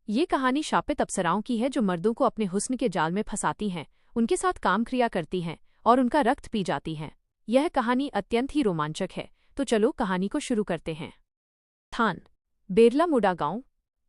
ये कहानी शापित अप्सराओं की है जो मर्दों को अपने हुस्न के जाल में फंसाती हैं, उनके साथ काम क्रिया करती हैं और उनका रक्त पी जाती हैं। यह कहानी अत्यंत ही रोमांचक है, तो चलो कहानी को शुरू करते हैं। थान बेरला मुडा गांव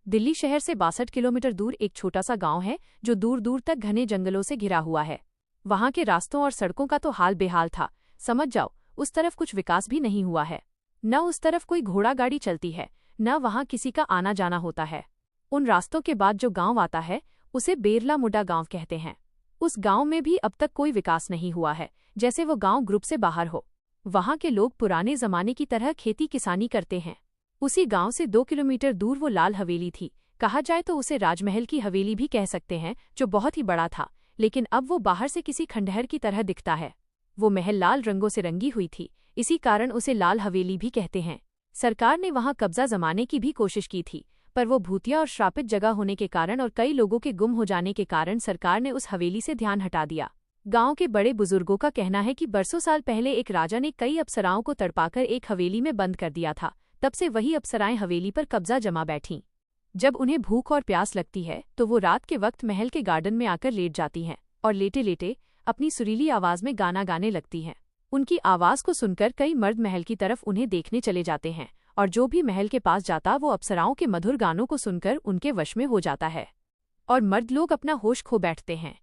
दिल्ली शहर से 62 किलोमीटर दूर एक छोटा सा गांव है जो दूर दूर तक घने जंगलों से घिरा हुआ है। वहां के रास्तों और सड़कों का तो हाल बेहाल था, समझ जाओ उस तरफ कुछ विकास भी नहीं हुआ है। न उस तरफ कोई घोड़ा गाड़ी चलती है, न वहां किसी का आना जाना होता है। उन रास्तों के बाद जो गांव आता है उसे बेरला मुडा गांव कहते हैं। उस गांव में भी अब तक कोई विकास नहीं हुआ है, जैसे वो गांव ग्रुप से बाहर हो। वहां के लोग पुराने जमाने की तरह खेती किसानी करते हैं। उसी गांव से 2 किलोमीटर दूर वो लाल हवेली थी, कहा जाए तो उसे राजमहल की हवेली भी कह सकते हैं, जो बहुत ही बड़ा था, लेकिन अब वो बाहर से किसी खंडहर की तरह दिखता है। वो महल लाल रंगों से रंगी हुई थी, इसी कारण उसे लाल हवेली भी कहते हैं। सरकार ने वहां कब्जा जमाने की भी कोशिश की थी, पर वो भूतिया और श्रापित जगह होने के कारण और कई लोगों के गुम हो जाने के कारण सरकार ने उस हवेली से ध्यान हटा दिया। गांव के बड़े बुजुर्गों का कहना है कि बरसों साल पहले एक राजा ने कई अप्सराओं को तड़पाकर एक हवेली में बंद कर दिया था। तब से वही अप्सराएं हवेली पर कब्जा जमा बैठीं। जब उन्हें भूख और प्यास लगती है तो वो रात के वक्त महल के गार्डन में आकर लेट जाती हैं और लेटे लेटे अपनी सुरीली आवाज में गाना गाने लगती हैं। उनकी आवाज को सुनकर कई मर्द महल की तरफ उन्हें देखने चले जाते हैं, और जो भी महल के पास जाता वो अप्सराओं के मधुर गानों को सुनकर उनके वश में हो जाता है और मर्द लोग अपना होश खो बैठते हैं।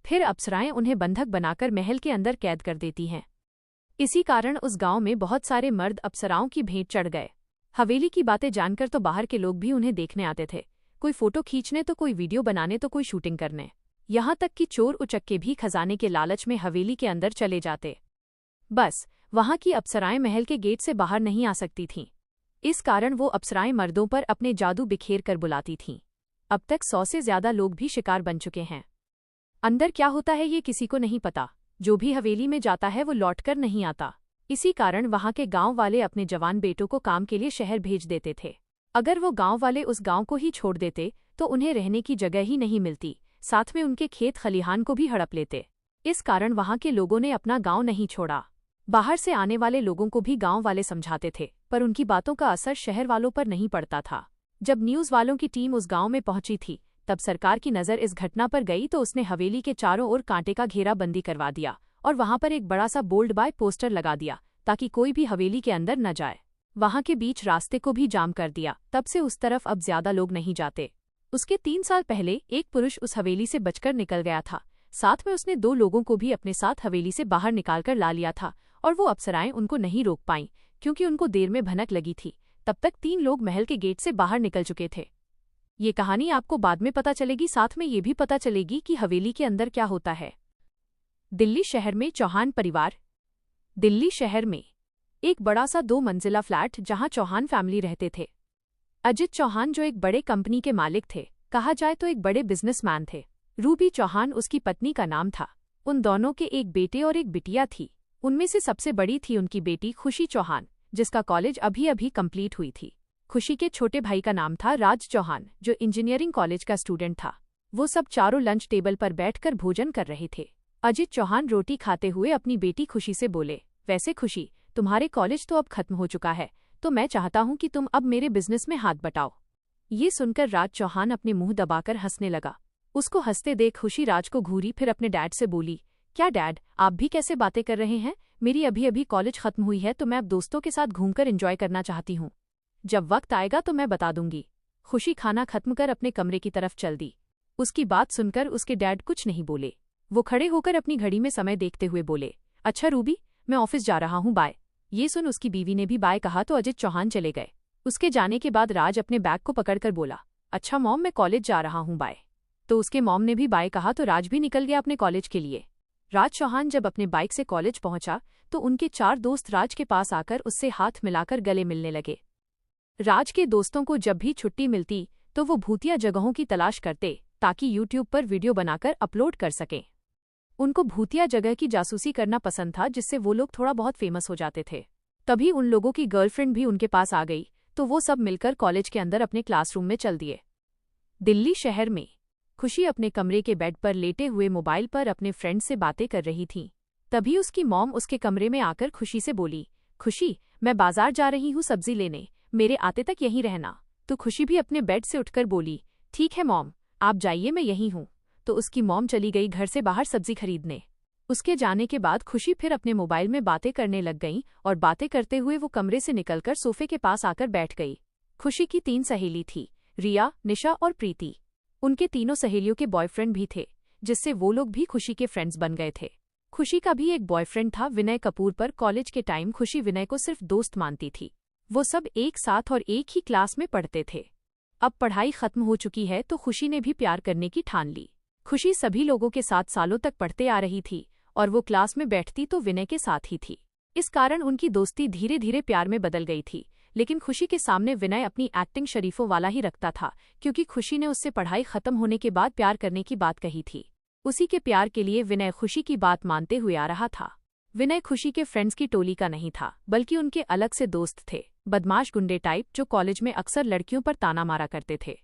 फिर अप्सराएं उन्हें बंधक बनाकर महल के अंदर कैद कर देती हैं। इसी कारण उस गांव में बहुत सारे मर्द अप्सराओं की भेंट चढ़ गए। हवेली की बातें जानकर तो बाहर के लोग भी उन्हें देखने आते थे, कोई फोटो खींचने तो कोई वीडियो बनाने तो कोई शूटिंग करने। यहाँ तक कि चोर उचक्के भी खजाने के लालच में हवेली के अंदर चले जाते। बस वहां की अप्सराएं महल के गेट से बाहर नहीं आ सकती थीं। इस कारण वो अप्सराएं मर्दों पर अपने जादू बिखेर कर बुलाती थीं। अब तक 100 से ज्यादा लोग भी शिकार बन चुके हैं। अंदर क्या होता है ये किसी को नहीं पता। जो भी हवेली में जाता है वो लौटकर नहीं आता। इसी कारण वहां के गांव वाले अपने जवान बेटों को काम के लिए शहर भेज देते थे। अगर वो गांव वाले उस गांव को ही छोड़ देते तो उन्हें रहने की जगह ही नहीं मिलती, साथ में उनके खेत खलिहान को भी हड़प लेते। इस कारण वहां के लोगों ने अपना गांव नहीं छोड़ा। बाहर से आने वाले लोगों को भी गांव वाले समझाते थे, पर उनकी बातों का असर शहर वालों पर नहीं पड़ता था। जब न्यूज वालों की टीम उस गांव में पहुंची थी तब सरकार की नजर इस घटना पर गई तो उसने हवेली के चारों ओर कांटे का घेराबंदी करवा दिया और वहां पर एक बड़ा सा बोल्ड बाय पोस्टर लगा दिया ताकि कोई भी हवेली के अंदर न जाए। वहां के बीच रास्ते को भी जाम कर दिया। तब से उस तरफ अब ज्यादा लोग नहीं जाते। उसके 3 साल पहले एक पुरुष उस हवेली से बचकर निकल गया था। साथ में उसने 2 लोगों को भी अपने साथ हवेली से बाहर निकालकर ला लिया था, और वो अप्सराएं उनको नहीं रोक पाईं क्योंकि उनको देर में भनक लगी थी। तब तक 3 लोग महल के गेट से बाहर निकल चुके थे। ये कहानी आपको बाद में पता चलेगी, साथ में ये भी पता चलेगी कि हवेली के अंदर क्या होता है। दिल्ली शहर में चौहान परिवार। दिल्ली शहर में एक बड़ा सा 2 मंजिला फ्लैट जहां चौहान फैमिली रहते थे। अजित चौहान जो एक बड़े कंपनी के मालिक थे, कहा जाए तो एक बड़े बिजनेसमैन थे। रूबी चौहान उसकी पत्नी का नाम था। उन दोनों के एक बेटे और एक बिटिया थी। उनमें से सबसे बड़ी थी उनकी बेटी खुशी चौहान, जिसका कॉलेज अभी अभी कंप्लीट हुई थी। खुशी के छोटे भाई का नाम था राज चौहान, जो इंजीनियरिंग कॉलेज का स्टूडेंट था। वो सब चारों लंच टेबल पर बैठकर भोजन कर रहे थे। अजित चौहान रोटी खाते हुए अपनी बेटी खुशी से बोले, वैसे खुशी, तुम्हारे कॉलेज तो अब खत्म हो चुका है, तो मैं चाहता हूं कि तुम अब मेरे बिजनेस में हाथ बटाओ। ये सुनकर राज चौहान अपने मुंह दबाकर हंसने लगा। उसको हंसते देख खुशी राज को घूरी, फिर अपने डैड से बोली, क्या डैड, आप भी कैसे बातें कर रहे हैं? मेरी अभी अभी कॉलेज खत्म हुई है तो मैं अब दोस्तों के साथ घूमकर एंजॉय करना चाहती हूँ। जब वक्त आएगा तो मैं बता दूंगी। खुशी खाना खत्म कर अपने कमरे की तरफ चल दी। उसकी बात सुनकर उसके डैड कुछ नहीं बोले। वो खड़े होकर अपनी घड़ी में समय देखते हुए बोले, अच्छा रूबी, मैं ऑफिस जा रहा हूँ, बाय। ये सुन उसकी बीवी ने भी बाय कहा तो अजित चौहान चले गए। उसके जाने के बाद राज अपने बैग को पकड़कर बोला, अच्छा मॉम, मैं कॉलेज जा रहा हूँ, बाय। तो उसके मॉम ने भी बाय कहा तो राज भी निकल गया अपने कॉलेज के लिए। राज चौहान जब अपने बाइक से कॉलेज पहुंचा तो उनके 4 दोस्त राज के पास आकर उससे हाथ मिलाकर गले मिलने लगे। राज के दोस्तों को जब भी छुट्टी मिलती तो वो भूतिया जगहों की तलाश करते ताकि यूट्यूब पर वीडियो बनाकर अपलोड कर सकें। उनको भूतिया जगह की जासूसी करना पसंद था, जिससे वो लोग थोड़ा बहुत फेमस हो जाते थे। तभी उन लोगों की गर्लफ्रेंड भी उनके पास आ गई तो वो सब मिलकर कॉलेज के अंदर अपने क्लासरूम में चल दिए। दिल्ली शहर में खुशी अपने कमरे के बेड पर लेटे हुए मोबाइल पर अपने फ्रेंड से बातें कर रही थी। तभी उसकी मॉम उसके कमरे में आकर खुशी से बोली, खुशी, मैं बाजार जा रही हूँ सब्जी लेने, मेरे आते तक यहीं रहना। तो खुशी भी अपने बेड से उठकर बोली, ठीक है मॉम, आप जाइए, मैं यहीं हूँ। तो उसकी मॉम चली गई घर से बाहर सब्जी खरीदने। उसके जाने के बाद खुशी फिर अपने मोबाइल में बातें करने लग गई और बातें करते हुए वो कमरे से निकलकर सोफे के पास आकर बैठ गई। खुशी की 3 सहेली थी, रिया, निशा और प्रीति। उनके तीनों सहेलियों के बॉयफ्रेंड भी थे, जिससे वो लोग भी खुशी के फ्रेंड्स बन गए थे। खुशी का भी एक बॉयफ्रेंड था, विनय कपूर, पर कॉलेज के टाइम खुशी विनय को सिर्फ दोस्त मानती थी। वो सब एक साथ और एक ही क्लास में पढ़ते थे। अब पढ़ाई खत्म हो चुकी है तो खुशी ने भी प्यार करने की ठान ली। खुशी सभी लोगों के साथ सालों तक पढ़ते आ रही थी और वो क्लास में बैठती तो विनय के साथ ही थी। इस कारण उनकी दोस्ती धीरे धीरे प्यार में बदल गई थी। लेकिन खुशी के सामने विनय अपनी एक्टिंग शरीफों वाला ही रखता था, क्योंकि खुशी ने उससे पढ़ाई खत्म होने के बाद प्यार करने की बात कही थी। उसी के प्यार के लिए विनय खुशी की बात मानते हुए आ रहा था। विनय खुशी के फ्रेंड्स की टोली का नहीं था, बल्कि उनके अलग से दोस्त थे, बदमाश गुंडे टाइप, जो कॉलेज में अक्सर लड़कियों पर ताना मारा करते थे।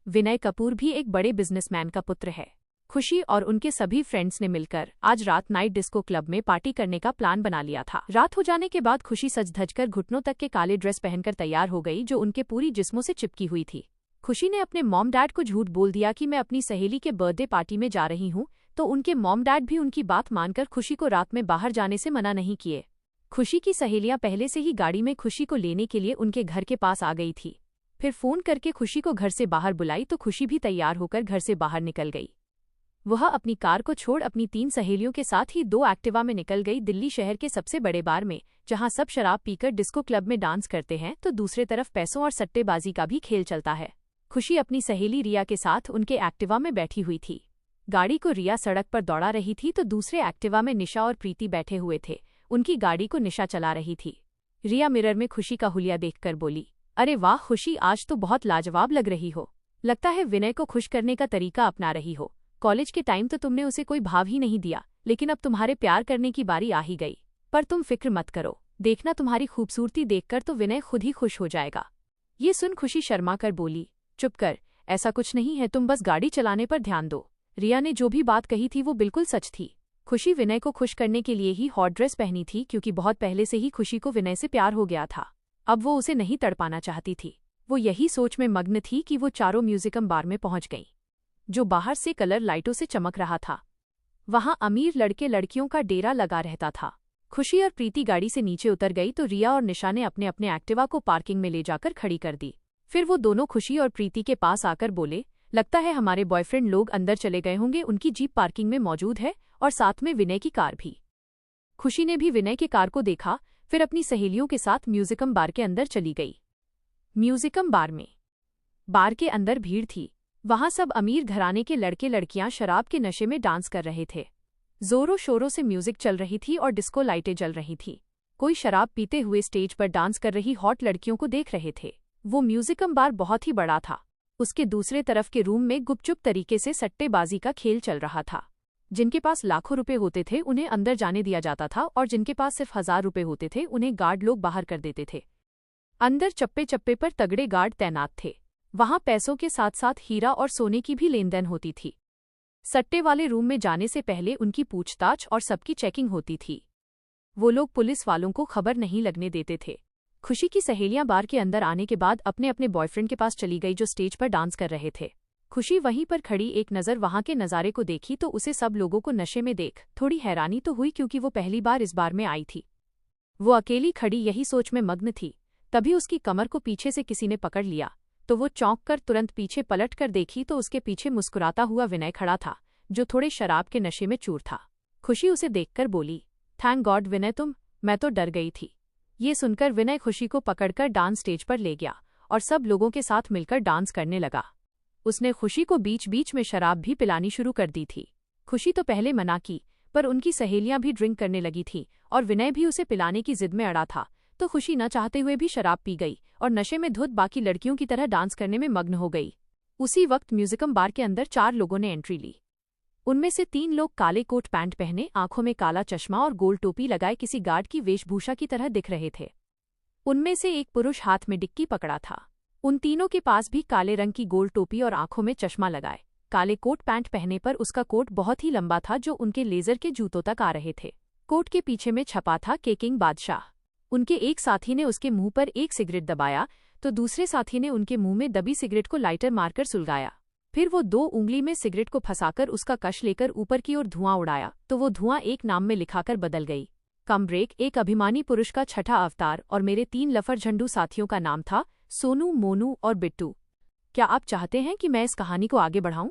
विनय कपूर भी एक बड़े बिजनेसमैन का पुत्र है। खुशी और उनके सभी फ्रेंड्स ने मिलकर आज रात नाइट डिस्को क्लब में पार्टी करने का प्लान बना लिया था। रात हो जाने के बाद खुशी सज धजकर घुटनों तक के काले ड्रेस पहनकर तैयार हो गई, जो उनके पूरी जिस्मों से चिपकी हुई थी। खुशी ने अपने मॉम डैड को झूठ बोल दिया कि मैं अपनी सहेली के बर्थडे पार्टी में जा रही हूँ, तो उनके मॉम डैड भी उनकी बात मानकर खुशी को रात में बाहर जाने से मना नहीं किए। खुशी की सहेलियां पहले से ही गाड़ी में खुशी को लेने के लिए उनके घर के पास आ गई थी। फिर फोन करके खुशी को घर से बाहर बुलाई तो खुशी भी तैयार होकर घर से बाहर निकल गई। वह अपनी कार को छोड़ अपनी 3 सहेलियों के साथ ही 2 एक्टिवा में निकल गई दिल्ली शहर के सबसे बड़े बार में, जहां सब शराब पीकर डिस्को क्लब में डांस करते हैं तो दूसरे तरफ पैसों और सट्टेबाजी का भी खेल चलता है। खुशी अपनी सहेली रिया के साथ उनके एक्टिवा में बैठी हुई थी। गाड़ी को रिया सड़क पर दौड़ा रही थी तो दूसरे एक्टिवा में निशा और प्रीति बैठे हुए थे। उनकी गाड़ी को निशा चला रही थी। रिया मिरर में खुशी का हुलिया देखकर बोली, अरे वाह खुशी, आज तो बहुत लाजवाब लग रही हो। लगता है विनय को खुश करने का तरीका अपना रही हो। कॉलेज के टाइम तो तुमने उसे कोई भाव ही नहीं दिया, लेकिन अब तुम्हारे प्यार करने की बारी आ ही गई। पर तुम फिक्र मत करो, देखना तुम्हारी खूबसूरती देखकर तो विनय खुद ही खुश हो जाएगा। ये सुन खुशी शर्मा कर बोली, चुप कर, ऐसा कुछ नहीं है, तुम बस गाड़ी चलाने पर ध्यान दो। रिया ने जो भी बात कही थी वो बिल्कुल सच थी। खुशी विनय को खुश करने के लिए ही हॉट ड्रेस पहनी थी, क्योंकि बहुत पहले से ही खुशी को विनय से प्यार हो गया था। अब वो उसे नहीं तड़पाना चाहती थी। वो यही सोच में मग्न थी कि वो चारों म्यूजिकम बार में पहुंच गईं, जो बाहर से कलर लाइटों से चमक रहा था। वहां अमीर लड़के लड़कियों का डेरा लगा रहता था। खुशी और प्रीति गाड़ी से नीचे उतर गई तो रिया और निशा ने अपने अपने एक्टिवा को पार्किंग में ले जाकर खड़ी कर दी। फिर वो दोनों खुशी और प्रीति के पास आकर बोले, लगता है हमारे बॉयफ्रेंड लोग अंदर चले गए होंगे, उनकी जीप पार्किंग में मौजूद है और साथ में विनय की कार भी। खुशी ने भी विनय की कार को देखा, फिर अपनी सहेलियों के साथ म्यूजिकम बार के अंदर चली गई। म्यूजिकम बार के अंदर भीड़ थी। वहां सब अमीर घराने के लड़के लड़कियां शराब के नशे में डांस कर रहे थे। जोरों शोरों से म्यूजिक चल रही थी और डिस्को लाइटें जल रही थी। कोई शराब पीते हुए स्टेज पर डांस कर रही हॉट लड़कियों को देख रहे थे। वो म्यूजिकम बार बहुत ही बड़ा था। उसके दूसरे तरफ के रूम में गुपचुप तरीके से सट्टेबाजी का खेल चल रहा था। जिनके पास लाखों रुपए होते थे उन्हें अंदर जाने दिया जाता था और जिनके पास सिर्फ 1000 रुपए होते थे उन्हें गार्ड लोग बाहर कर देते थे। अंदर चप्पे चप्पे पर तगड़े गार्ड तैनात थे। वहां पैसों के साथ साथ हीरा और सोने की भी लेन देन होती थी। सट्टे वाले रूम में जाने से पहले उनकी पूछताछ और सबकी चेकिंग होती थी। वो लोग पुलिस वालों को खबर नहीं लगने देते थे। खुशी की सहेलियां बार के अंदर आने के बाद अपने अपने बॉयफ्रेंड के पास चली गई, जो स्टेज पर डांस कर रहे थे। खुशी वहीं पर खड़ी एक नज़र वहां के नज़ारे को देखी तो उसे सब लोगों को नशे में देख थोड़ी हैरानी तो हुई, क्योंकि वो पहली बार इस बार में आई थी। वो अकेली खड़ी यही सोच में मग्न थी। तभी उसकी कमर को पीछे से किसी ने पकड़ लिया तो वो चौंक कर तुरंत पीछे पलट कर देखी तो उसके पीछे मुस्कुराता हुआ विनय खड़ा था, जो थोड़े शराब के नशे में चूर था। खुशी उसे देखकर बोली, थैंक गॉड विनय तुम, मैं तो डर गई थी। ये सुनकर विनय खुशी को पकड़कर डांस स्टेज पर ले गया और सब लोगों के साथ मिलकर डांस करने लगा। उसने खुशी को बीच बीच में शराब भी पिलानी शुरू कर दी थी। खुशी तो पहले मना की, पर उनकी सहेलियां भी ड्रिंक करने लगी थी और विनय भी उसे पिलाने की जिद में अड़ा था, तो खुशी न चाहते हुए भी शराब पी गई और नशे में धुत बाकी लड़कियों की तरह डांस करने में मग्न हो गई। उसी वक्त म्यूजिकम बार के अंदर 4 लोगों ने एंट्री ली। उनमें से 3 लोग काले कोट पैंट पहने, आंखों में काला चश्मा और गोल टोपी लगाए किसी गार्ड की वेशभूषा की तरह दिख रहे थे। उनमें से एक पुरुष हाथ में डिक्की पकड़ा था। उन तीनों के पास भी काले रंग की गोल टोपी और आंखों में चश्मा लगाए, काले कोट पैंट पहने पर उसका कोट बहुत ही लंबा था, जो उनके लेजर के जूतों तक आ रहे थे। कोट के पीछे में छपा था केकिंग बादशाह। उनके एक साथी ने उसके मुंह पर एक सिगरेट दबाया तो दूसरे साथी ने उनके मुंह में दबी सिगरेट को लाइटर मारकर सुलगाया। फिर वो 2 उंगली में सिगरेट को फंसाकर उसका कश लेकर ऊपर की ओर धुआं उड़ाया तो वो धुआं एक नाम में लिखाकर बदल गई। कम ब्रेक एक अभिमानी पुरुष का छठा अवतार और मेरे 3 लफर झंडू साथियों का नाम था सोनू, मोनू और बिट्टू। क्या आप चाहते हैं कि मैं इस कहानी को आगे बढ़ाऊं?